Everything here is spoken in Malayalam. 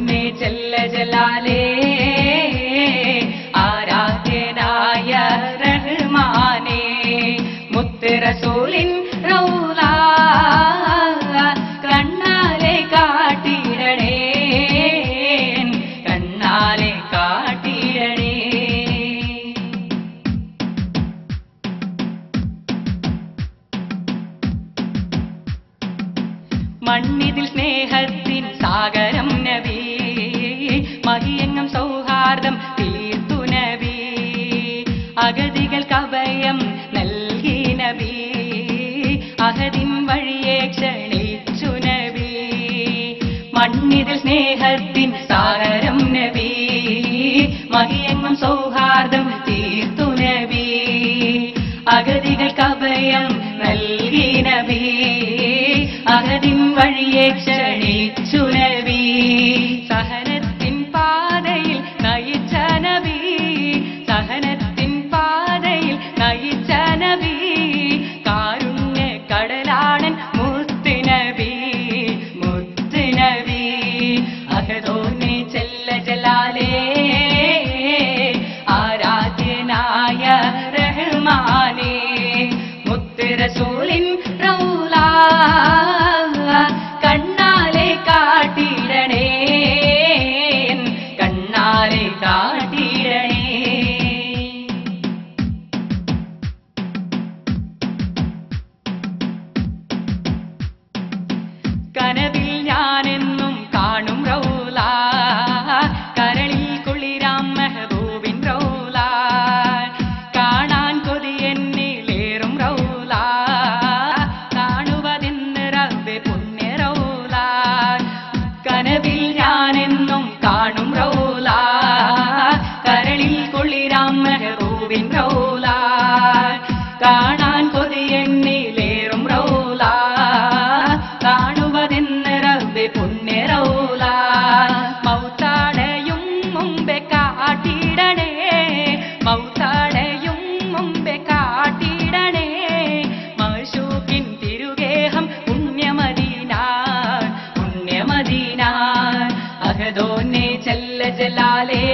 അഹദോനെ ജല്ല ജലാലേ ആരാധ്യനായ റഹ്മാനേ മുത്ത് റസൂലിൻ റൗള കണ്ണാലെ കാട്ടിടണേ കണ്ണാലെ കാട്ടിടണേ മണ്ണിതിൽ സ്നേഹത്തിൻ സാഗരം നബി മഹിയങ്ങം സൗഹാർദ്ദം തീർത്തു നബി അഗതികൾക്ക് അഭയം നൽകി നബി അഹദിൻ വഴിയെ ക്ഷണിച്ചു നബി മണ്ണിതിൽ സ്നേഹത്തിൻ സാഗരം നബി മഹിയങ്ങം സൗഹാർദ്ദം തീർത്തു നബി അഗതികൾക്ക് അഭയം നൽകി നബി അഹദിൻ വഴിയെ ക്ഷണിച്ചു നബി സഹനത്തിൻ പാതയിൽ നയിച്ച നബി സഹനത്തിൻ പാതയിൽ നയിച്ച നബി കാരുണ്യ കടലാണൻ മുത്ത് നബി അഹദോനെ ജല്ല ജലാലേ ആരാധ്യനായ റഹ്മാനേ മുത്ത് റസൂലിൻ റൗള കണ്ണാലെ കാട്ടിടണേ കണ്ണാലെ കാട്ടിടണേ കനവിൽ ഞാനെന്നും കാണും റൗള കരളിൽ കുളിരാം മെഹബൂബിൻ റൗള കാണാൻ കൊതിയെന്നിലേറും റൗള കാണുവതെന്ന് റബ്ബേ പുണ്യ റൗള കനവിൽ ഞാനെന്നും കാണും റൗള കരളിൽ കുളിരാം മെഹബൂബിൻ റൗള കാണാൻ കൊതിയെന്നിലേറും റൗള കാണുവതെന്ന് റബ്ബേ പുണ്യ റൗള മൗത്താടയും മുമ്പേ കാട്ടിടണേ മൗത്താടയും മുമ്പേ കാട്ടിടണേ മശൂക്കിൻ തിരുഗേഹം പുണ്യമദീന അഹദോനെ ജല്ല ജലാലേ